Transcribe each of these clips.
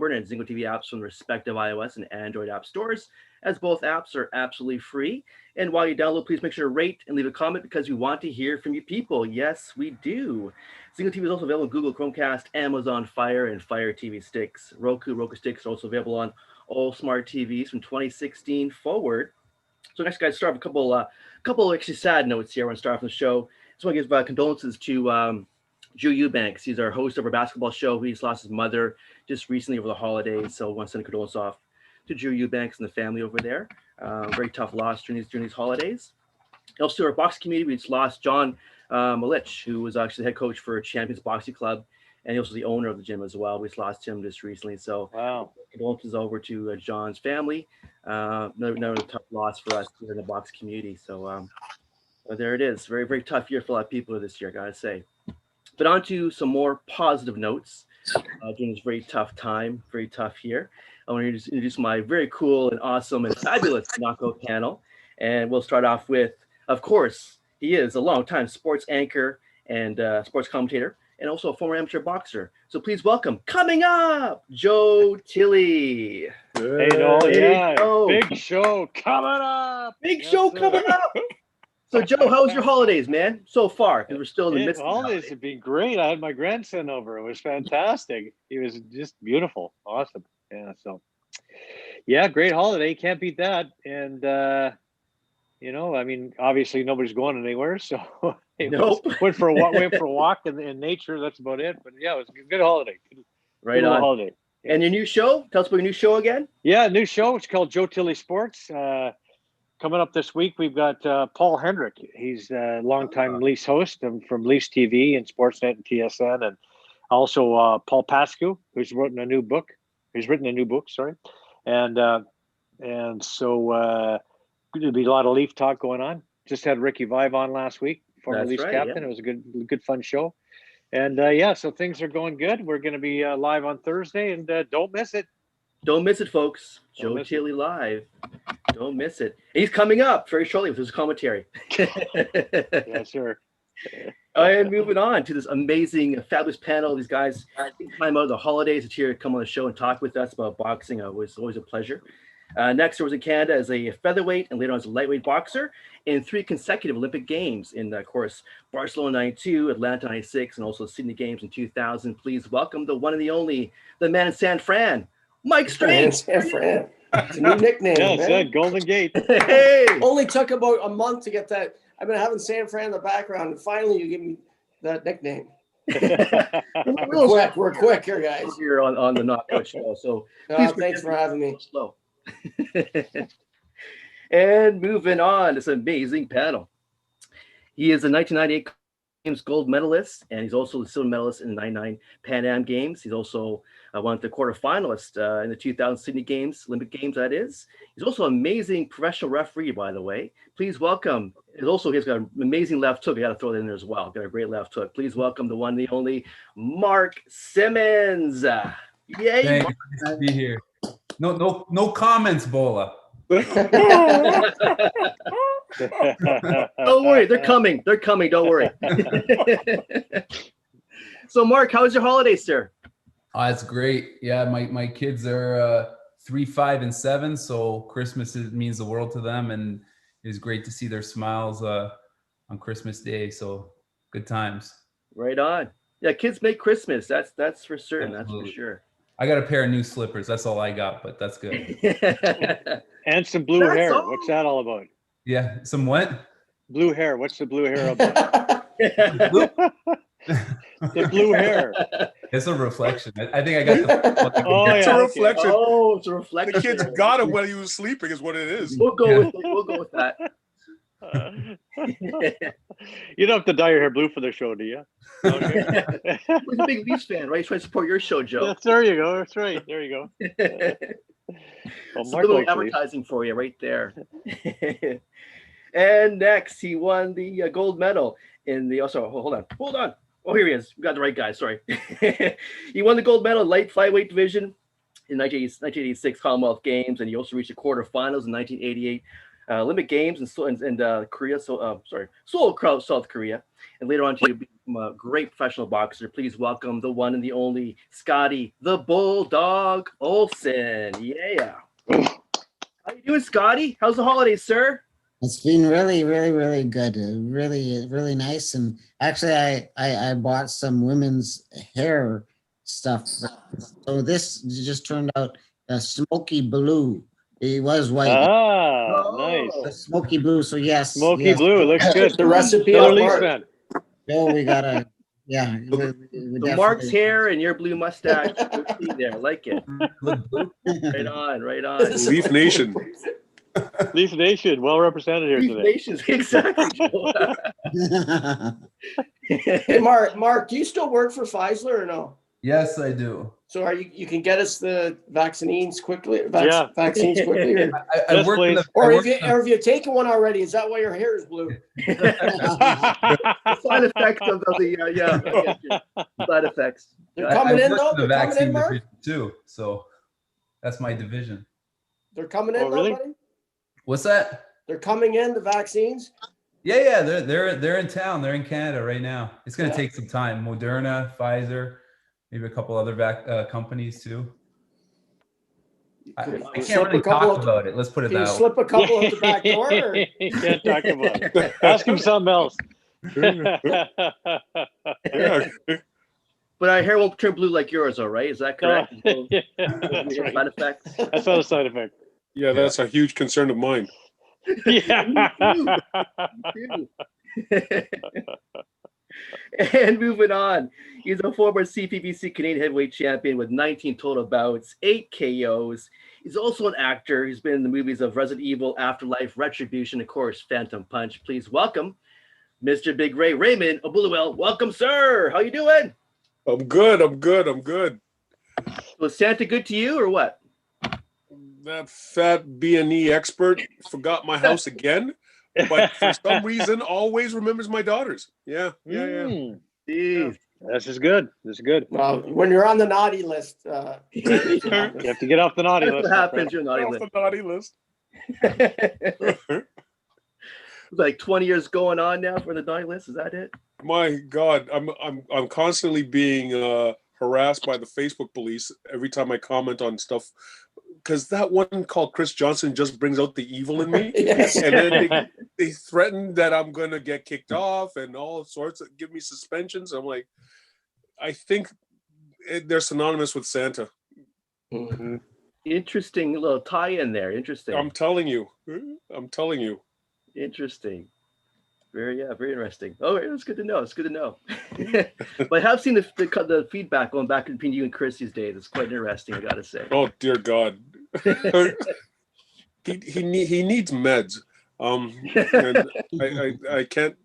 and ZingoTV apps from the respective iOS and Android app stores, as both apps are absolutely free. And while you download, please make sure to rate and leave a comment because we want to hear from you people. Yes, we do. ZingoTV is also available on Google Chromecast, Amazon Fire, and Fire TV sticks. Roku sticks are also available on all smart TVs from 2016 forward. So next, guys, start with a couple actually sad notes here. I want to start off the show. Just want to give condolences to Drew Eubanks. He's our host of our basketball show. He just lost his mother just recently over the holidays. So I want to send a condolence off to Drew Eubanks and the family over there. Very tough loss during these holidays. Also, our boxing community, we just lost John Malich, who was actually the head coach for Champions Boxing Club, and he was the owner of the gym as well. We just lost him just recently. So wow, condolences over to John's family. Another tough loss for us here in the box community. So there it is. Very, very tough year for a lot of people this year, gotta say. But on to some more positive notes during this very tough time, very tough year. I want to introduce my very cool and awesome and fabulous knockout panel. And we'll start off with, of course, he is a longtime sports anchor and sports commentator, and also a former amateur boxer. So please welcome, coming up, Joe Tilley. Hey, Noel, yeah, big show coming up. Big show coming up. So, Joe, how was your holidays, man, so far? Because we're still in the midst of the holidays. Have been great. I had my grandson over. It was fantastic. He was just beautiful. Awesome. Yeah, so, yeah, great holiday. Can't beat that. And, you know, I mean, obviously nobody's going anywhere. So went for a walk in nature. That's about it. But, yeah, it was a good holiday. Right on. Holiday. Yeah. And your new show? Tell us about your new show again. Yeah, new show. It's called Joe Tilley Sports. Coming up this week, we've got Paul Hendrick. He's a longtime Leafs host from Leafs TV and Sportsnet and TSN, and also Paul Pascu, who's written a new book. Sorry, and so there'll be a lot of Leaf talk going on. Just had Ricky Vive on last week, former Leafs captain. Yeah. It was a good fun show, and yeah, so things are going good. We're going to be live on Thursday, and don't miss it. Don't miss it, folks. Joe Tilley live. Don't miss it. He's coming up very shortly with his commentary. Yes, sir. And moving on to this amazing, fabulous panel. These guys, time out of the holidays, to here come on the show and talk with us about boxing. It was always a pleasure. Next, I was in Canada as a featherweight and later on as a lightweight boxer in 3 consecutive Olympic Games in, of course, Barcelona 92, Atlanta 96, and also Sydney Games in 2000. Please welcome the one and the only, the man in San Fran, Mike Strange. San Fran. It's a new nickname. Yeah, it's that Golden Gate. Hey. Only took about a month to get that. I've been having San Fran in the background, and finally you give me that nickname. We're quick here, guys. Here on the Knockout Show. So thanks for having me. Slow. And moving on, this amazing panel. He is a 1998 Games gold medalist, and he's also the silver medalist in the 99 Pan Am Games. He's also one of the quarterfinalists in the 2000 Sydney Games, Olympic Games, that is. He's also an amazing professional referee, by the way. Please welcome, and also he's got an amazing left hook. I got to throw that in there as well. Got a great left hook. Please welcome the one, the only, Mark Simmons. Yay! Thanks. Nice to be here. No comments, Bola. Don't worry, they're coming. Don't worry. So, Mark, how was your holiday, sir? It's great. Yeah, my kids are 3, 5, and 7, so Christmas means the world to them, and it's great to see their smiles on Christmas Day. So, good times. Right on. Yeah, kids make Christmas. That's for certain. Absolutely. That's for sure. I got a pair of new slippers. That's all I got, but that's good. And some blue hair. What's that all about? Yeah, some what? Blue hair. What's the blue hair about? The blue hair. It's a reflection. I think I got the. It's a reflection. Oh, it's a reflection. The kids got it when he was sleeping, is what it is. We'll go with that. You don't have to dye your hair blue for the show, do you? Okay. He's a big Leafs fan, right? He's trying to support your show, Joe. Yes, there you go. That's right. There you go. Well, a little advertising for you right there. And next, he won the gold medal in the. Oh, sorry, hold on. Oh, here he is. We got the right guy. Sorry. He won the gold medal in light flyweight division in 1986 Commonwealth Games, and he also reached the quarterfinals in 1988 Olympic Games in Korea. Seoul, South Korea, and later on to be from a great professional boxer. Please welcome the one and the only Scotty the Bulldog Olson. Yeah. How you doing, Scotty? How's the holidays, sir? It's been really, really, really good. Really, really nice. And actually, I bought some women's hair stuff. So this just turned out a smoky blue. It was white, Nice. but smoky blue. So yes, Smoky yes. blue. It looks good. The recipe Killer on Leafs Mark. fan. No, we gotta. Yeah, we The Mark's hair and your blue mustache. There, I like it. Look blue. Right on, right on. Leaf Nation. Leaf Nation, well represented here Leaf today. Nations, exactly. Hey, Mark, do you still work for Pfizer or no? Yes, I do. So are you can get us the vaccines quickly? Yeah. Vaccines quickly, or, I Yes, work in please. the, or I have work you in the- or have you taken one already? Is that why your hair is blue? The side effects of the yeah, I get you. Side effects. They're Yeah. coming in work though. in the They're coming vaccine in, Mark. division too. So that's my division. They're coming in, Oh, really? though, buddy. What's that? They're coming in. The vaccines. Yeah, they're in town. They're in Canada right now. It's gonna Yeah. take some time. Moderna, Pfizer, maybe a couple other companies too. I can't Slip really a couple talk of- about it. Let's put it Can you that way. slip a couple at the back door? Or? You can't talk about it. Ask him something else. Yeah. But our hair won't turn blue like yours, all right? Is that correct? No Yeah, that's weird right. side effects. That's not a side effect. Yeah, that's a huge concern of mine. Yeah. Too. And moving on, he's a former CPBC Canadian heavyweight champion with 19 total bouts, 8 KOs. He's also an actor. He's been in the movies of Resident Evil, Afterlife, Retribution, of course, Phantom Punch. Please welcome Mr. Big Ray Raymond Obuluel. Welcome, sir. How you doing? I'm good. I'm good. I'm good. Was Santa good to you or what? That fat B&E expert forgot my house again, but for some reason always remembers my daughters. Yeah. Mm, Jeez. this is good. This is good. Well, when you're on the naughty list, You have to get off the naughty That's list. what my happens. friend. You're naughty Off list. the naughty list. Like 20 years going on now for the naughty list. Is that it? My God, I'm constantly being harassed by the Facebook police every time I comment on stuff, because that one called Chris Johnson just brings out the evil in me. yes. And then they threaten that I'm gonna get kicked off and all sorts of give me suspensions. I'm like, I think they're synonymous with Santa. Mhm. Interesting little tie in there. Interesting. I'm telling you. Interesting. Very interesting. Oh, it's good to know. It's good to know. But I have seen the feedback going back between you and Chris these days. It's quite interesting, I gotta say. Oh dear God. he needs meds. And I can't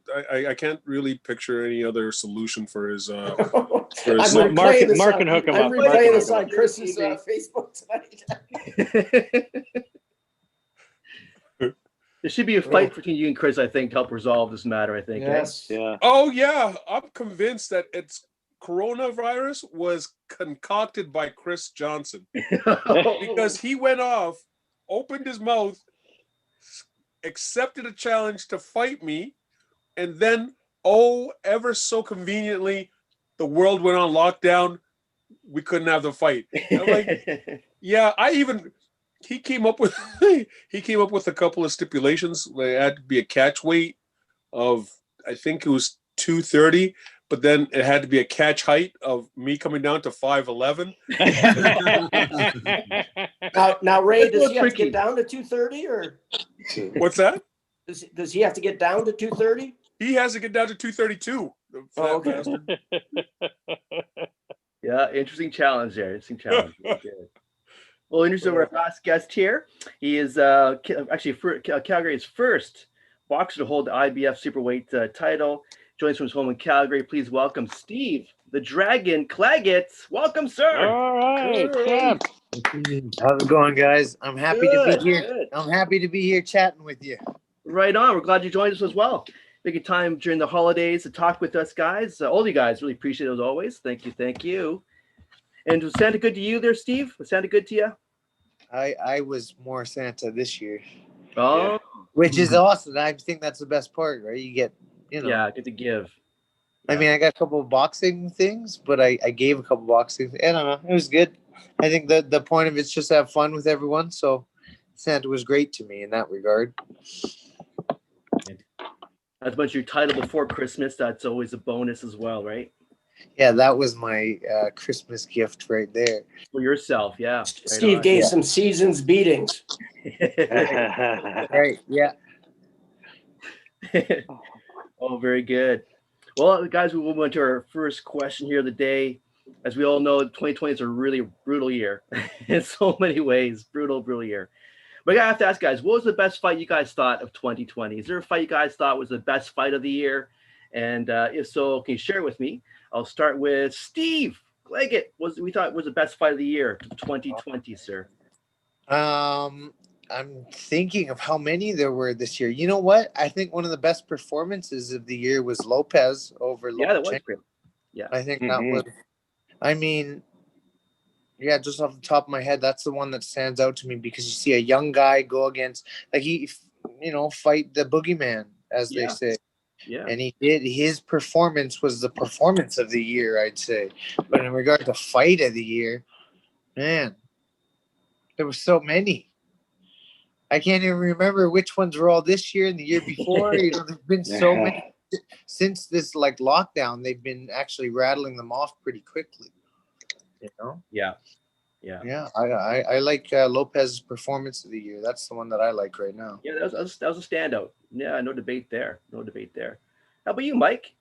really picture any other solution for his I'm replaying replaying Mark can hook him I'm up. Mark can replaying hook this him on up. Chris's Facebook tonight. There should be a fight between you and Chris, I think, to help resolve this matter, I think. Yes. Yeah. Oh yeah, I'm convinced that it's coronavirus was concocted by Chris Johnson because he went off, opened his mouth, accepted a challenge to fight me, and then ever so conveniently, the world went on lockdown. We couldn't have the fight. I'm like, yeah, he came up with a couple of stipulations. There had to be a catch weight of, I think it was 230, but then it had to be a catch height of me coming down to 5'11". Now, Ray, does he have to Tricky. get down to 230, or What's that? does he have to get down to 230? He has to get down to 232. The fat Oh, okay. bastard. Yeah, interesting challenge there. Interesting challenge. Very good. Well, interesting. Our last guest here. He is actually Calgary's first boxer to hold the IBF superweight title. Joins from his home in Calgary. Please welcome Steve, the Dragon Claggett. Welcome, sir. All right. Yeah. How's it going, guys? I'm happy to Good, be here. good. I'm happy to be here chatting with you. Right on. We're glad you joined us as well. Making time during the holidays to talk with us, guys. All you guys really appreciate it as always. Thank you. Thank you. And was Santa good to you there, Steve? Was Santa good to you? I was more Santa this year, Oh, which is awesome. I think that's the best part, right? You get, yeah, good to give. I mean, I got a couple of boxing things, but I gave a couple boxing. I don't know. It was good. I think the point of it's just to have fun with everyone. So Santa was great to me in that regard. As much as your title before Christmas, that's always a bonus as well, right? Yeah, that was my Christmas gift right there. For yourself, yeah. Right Steve on. gave some seasons beatings. Right. Yeah. Oh, very good. Well, guys, we will move on to our first question here of the day. As we all know, 2020 is a really brutal year in so many ways. Brutal year. But I have to ask, guys, what was the best fight you guys thought of 2020? Is there a fight you guys thought was the best fight of the year? And if so, can you share it with me? I'll start with Steve Leggett. We thought was the best fight of the year, 2020, sir? I'm thinking of how many there were this year. You know what? I think one of the best performances of the year was Lopez over Yeah, that was Lomachenko. great. Yeah. I think that was. I mean, yeah, just off the top of my head, that's the one that stands out to me because you see a young guy go against, like fight the boogeyman, as they say. Yeah. And he did. His performance was the performance of the year, I'd say. But in regard to fight of the year, man, there were so many. I can't even remember which ones were all this year and the year before. There's been so many since this lockdown. They've been actually rattling them off pretty quickly. Yeah. I like Lopez's performance of the year. That's the one that I like right now. Yeah, that was a standout. Yeah, no debate there. How about you, Mike?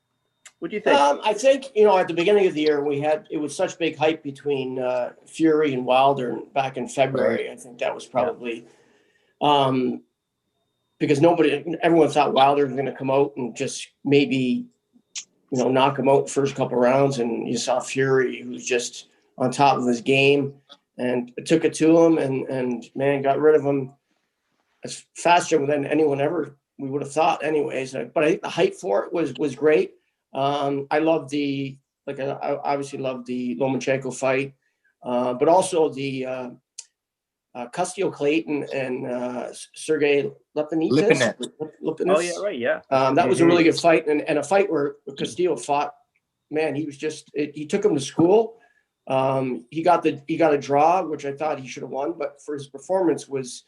What do you think? I think, at the beginning of the year, it was such big hype between Fury and Wilder back in February. Right. I think that was probably because everyone thought Wilder was going to come out and just maybe, knock him out the first couple of rounds. And you saw Fury, who was just on top of his game and took it to him and man, got rid of him as faster than anyone ever we would have thought anyways. But I think the hype for it was great. I love I obviously love the Lomachenko fight, but also the Castillo Clayton and Sergey Lipinets. Oh yeah, right, yeah. That was a really good fight, and a fight where Castillo fought. Man, he was he took him to school. He got a draw, which I thought he should have won, but for his performance was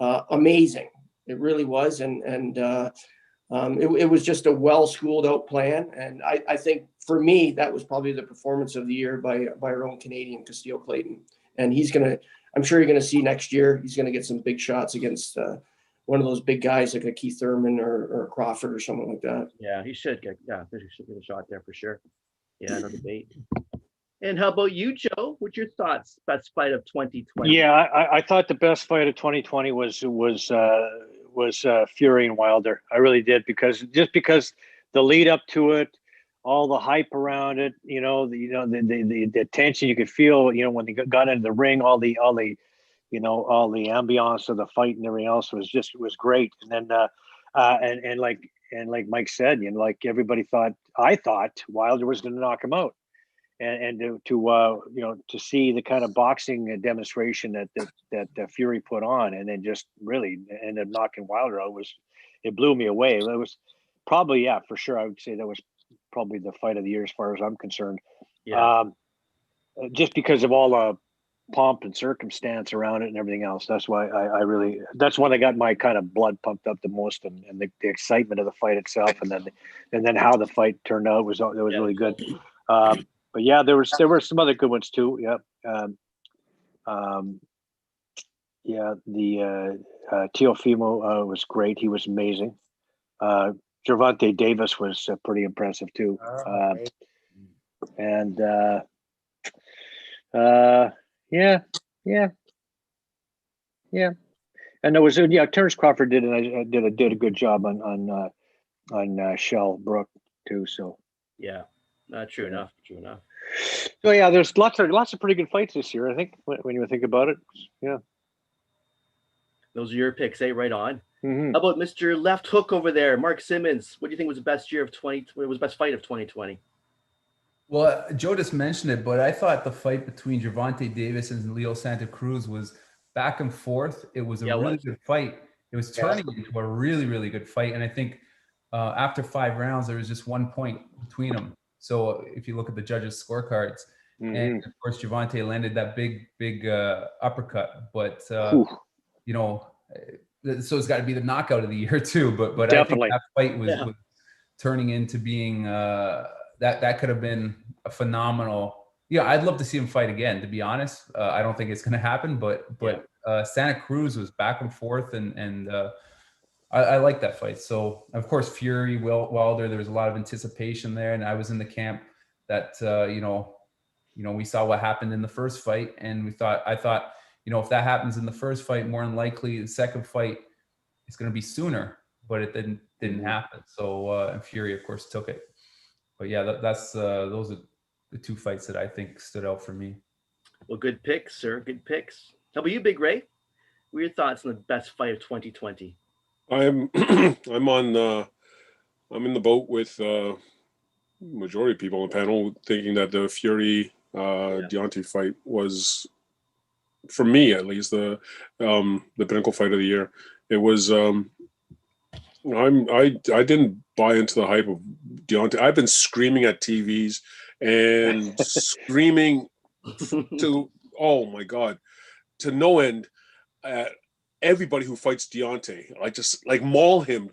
amazing. It really was, and it was just a well-schooled out plan. And I think for me, that was probably the performance of the year by our own Canadian Castillo Clayton. And I'm sure you're going to see next year, he's going to get some big shots against one of those big guys like a Keith Thurman or Crawford or something like that. Yeah, he should get a shot there for sure. Yeah, no debate. And how about you, Joe? What's your thoughts? Best fight of 2020? Yeah, I thought the best fight of 2020 was Fury and Wilder. I really did because the lead up to it, all the hype around it, the tension you could feel, when they got into the ring, all the ambiance of the fight and everything else was great. And then and like Mike said, everybody I thought Wilder was going to knock him out. And to see the kind of boxing demonstration that Fury put on, and then just really ended up knocking Wilder out, it blew me away. It was probably, for sure, I would say that was probably the fight of the year as far as I'm concerned. Yeah. Just because of all the pomp and circumstance around it and everything else. That's why that's when I got my kind of blood pumped up the most, and the excitement of the fight itself, and then how the fight turned out was really good. But yeah, there were some other good ones too. Yeah. The Teofimo was great. He was amazing. Gervonta Davis was pretty impressive too. And and there was Terrence Crawford did a good job on Shell Brook too. So yeah. True enough. So yeah, there's lots of pretty good fights this year, I think, when you think about it. Yeah. Those are your picks, right on. Mm-hmm. How about Mr. Left Hook over there, Mark Simmons? What do you think was the best year of 2020? What was the best fight of 2020? Well, Joe just mentioned it, but I thought the fight between Gervonta Davis and Leo Santa Cruz was back and forth. It was a really good fight. It was turning into a really, really good fight. And I think after 5 rounds, there was just 1 point between them. So if you look at the judges' scorecards, and of course Gervonta landed that big uppercut, but you know, so it's got to be the knockout of the year too. But I think Definitely. that fight was turning into being that could have been a phenomenal. Yeah, I'd love to see him fight again. To be honest, I don't think it's going to happen. But Santa Cruz was back and forth, and I like that fight. So of course Fury, Wilder, there was a lot of anticipation there, and I was in the camp that you know we saw what happened in the first fight, and I thought you know if that happens in the first fight, more than likely the second fight is going to be sooner. But it didn't happen. So and Fury of course took it. But yeah, that's those are the 2 fights that I think stood out for me. Well, good picks, sir. Good picks. How about you, Big Ray? What are your thoughts on the best fight of 2020? I'm I'm in the boat with majority of people on the panel thinking that the Fury Deontay fight was, for me at least, the pinnacle fight of the year. It was I didn't buy into the hype of Deontay. I've been screaming at TVs and screaming to, oh my God, to no end at everybody who fights Deontay. I just maul him.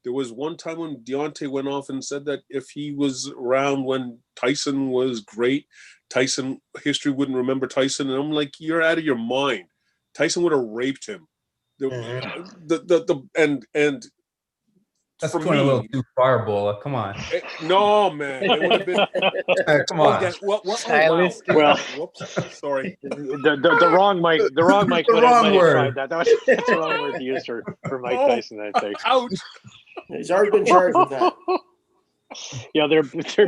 There was one time when Deontay went off and said that if he was around when Tyson was great, Tyson history wouldn't remember Tyson. And I'm like, you're out of your mind. Tyson would have raped him. And that's for going me, a little too far, Bola. Come on. No, man. It would have been. Come on. Okay, well, Stylistic. Well, whoops. Sorry. The wrong Mike. The wrong Mike. The wrong might have word. tried that. That's the wrong word to use for Mike Tyson, I think. Ouch. He's already been charged with that. Yeah, they're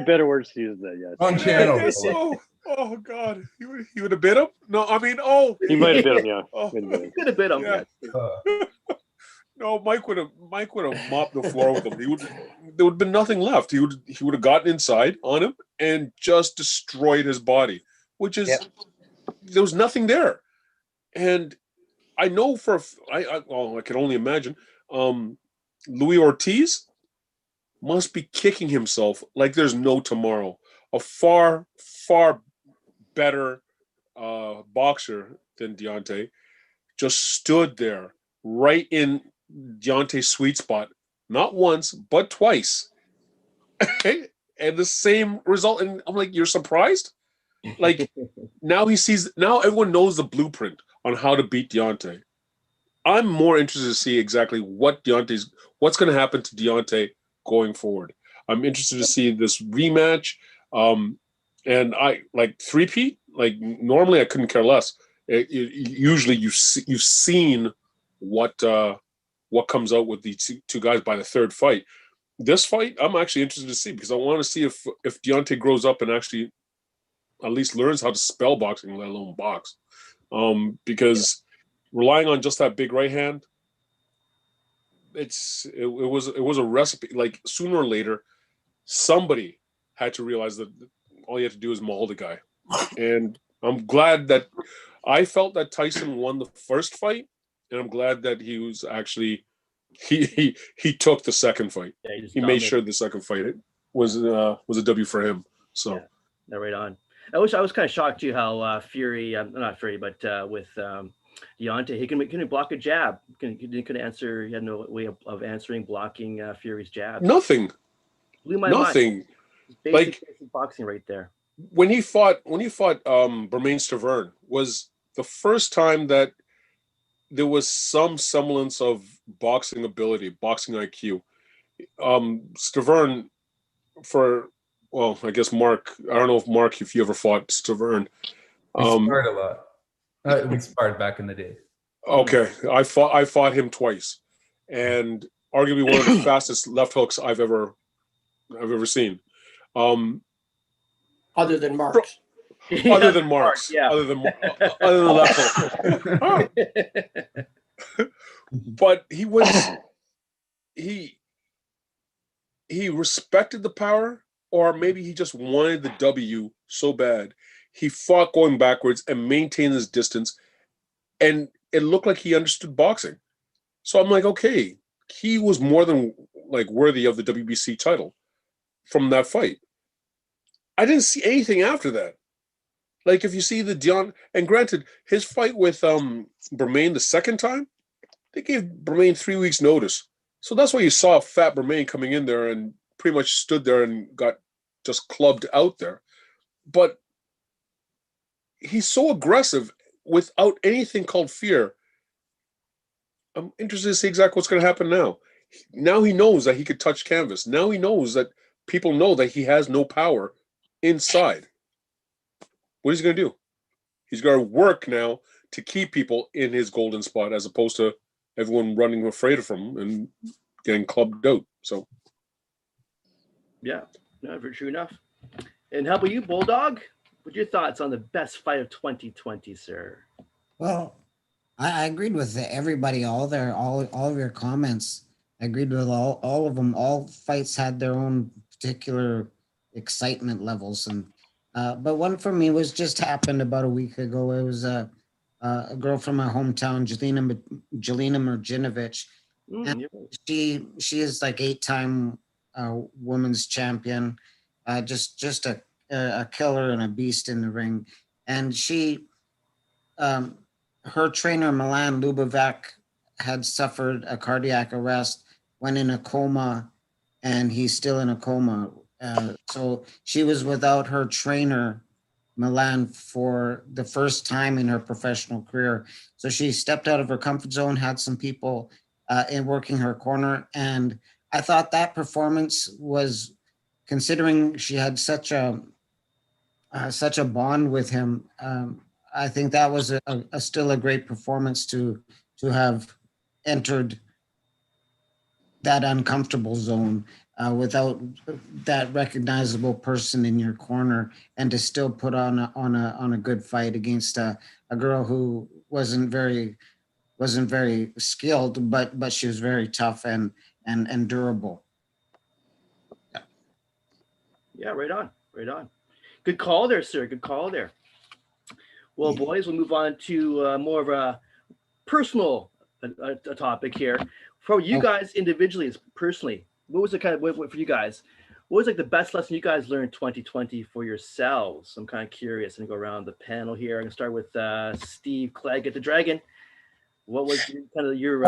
better words to use than that. Yes. Wrong channel. Okay, so, oh God, he would have bit him. No, I mean, oh, He might have bit him. Yeah. Oh. Could have been him. Yeah. Yes. No, Mike would have mopped the floor with him. There would have been nothing left. He would have gotten inside on him and just destroyed his body, which is there was nothing there. And I know I can only imagine. Luis Ortiz must be kicking himself like there's no tomorrow. A far better boxer than Deontay just stood there right in Deontay's sweet spot, not once but twice, and the same result. And I'm like, you're surprised? Like now everyone knows the blueprint on how to beat Deontay. I'm more interested to see exactly what's going to happen to Deontay going forward. I'm interested to see this rematch. And I like three-peat. Like normally I couldn't care less. Usually you've seen what comes out with the two guys by the third fight. This fight, I'm actually interested to see because I want to see if Deontay grows up and actually at least learns how to spell boxing, let alone box. Because relying on just that big right hand, it was a recipe. Like sooner or later, somebody had to realize that all you have to do is maul the guy. And I'm glad that I felt that Tyson won the first fight, and I'm glad that he was actually he took the second fight. Yeah, he made sure the second fight was a W for him. So yeah, right on. I was kind of shocked too how Fury, not Fury, but with Deontay, he can block a jab. He could answer. He had no way of answering, blocking Fury's jab. Nothing. Blew my Nothing. Mind. Like boxing right there. When he fought Bermain Stavern was the first time that there was some semblance of boxing ability, boxing IQ. Stavern, I guess Mark. I don't know if Mark, if you ever fought Stavern. We sparred a lot. We sparred back in the day. Okay, I fought him twice, and arguably one of the fastest left hooks I've ever seen. Other than Mark's. Other than Mark's. Yeah. Other than left hook. But he respected the power, or maybe he just wanted the W so bad. He fought going backwards and maintained his distance, and it looked like he understood boxing. So I'm like, okay, he was more than like worthy of the WBC title from that fight. I didn't see anything after that. Like if you see the Dion, and granted, his fight with Bermain the second time, they gave Bermain 3 weeks notice. So that's why you saw Fat Bermain coming in there and pretty much stood there and got just clubbed out there. But he's so aggressive without anything called fear. I'm interested to see exactly what's going to happen now. Now he knows that he could touch canvas. Now he knows that people know that he has no power inside. What is he going to do? He's got to work now to keep people in his golden spot as opposed to everyone running afraid of him and getting clubbed out. So, Yeah, no, true enough. And how about you, Bulldog? What's your thoughts on the best fight of 2020, sir? Well, I agreed with everybody, all of your comments. I agreed with all of them. All fights had their own particular excitement levels, and but one for me was just happened about a week ago. It was a girl from my hometown, Jelena Marjinovic, and You're right. she is like 8-time women's champion, just a killer and a beast in the ring, and she. Her trainer Milan Lubovac had suffered a cardiac arrest, went in a coma, and he's still in a coma. So she was without her trainer Milan for the first time in her professional career. So she stepped out of her comfort zone, had some people in working her corner, and I thought that performance was, considering she had such a bond with him. I think that was still a great performance to have entered that uncomfortable zone without that recognizable person in your corner, and to still put on a good fight against a girl who wasn't very skilled, but she was very tough and durable. Yeah, right on, right on. Good call there, sir. Good call there. Well, boys, we'll move on to more of a personal a topic here. For you guys individually, personally, what was the kind of for you guys? What was like the best lesson you guys learned 2020 for yourselves? I'm kind of curious, and go around the panel here. I'm gonna start with Steve Clegg at the Dragon. What was kind of your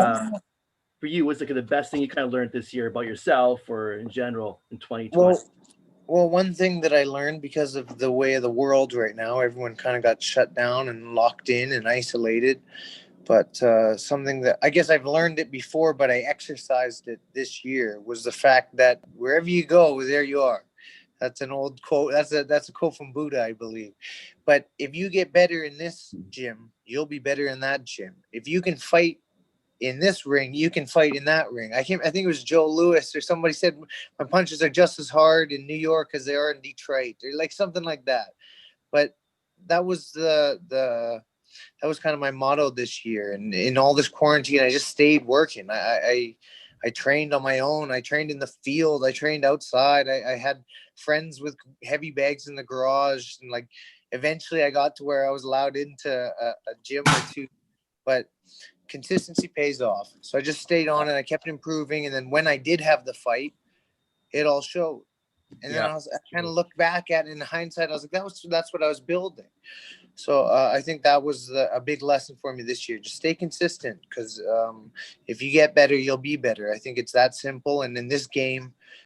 for you? What's like the best thing you kind of learned this year about yourself or in general in 2020? Well, one thing that I learned because of the way of the world right now, everyone kind of got shut down and locked in and isolated. But something that I guess I've learned it before, but I exercised it this year, was the fact that wherever you go, there you are. That's an old quote. That's a quote from Buddha, I believe. But if you get better in this gym, you'll be better in that gym. If you can fight in this ring, you can fight in that ring. I think it was Joe Louis or somebody said my punches are just as hard in New York as they are in Detroit, or like something like that. But that was that was kind of my motto this year. And in all this quarantine, I just stayed working. I trained on my own. I trained in the field. I trained outside. I had friends with heavy bags in the garage, and like eventually I got to where I was allowed into a gym or two. But consistency pays off. So I just stayed on it. I kept improving. And then when I did have the fight, it all showed. And then I kind of looked back at it in hindsight. I was like, that's what I was building. So I think that was a big lesson for me this year. Just stay consistent, because if you get better, you'll be better. I think it's that simple. And in this game,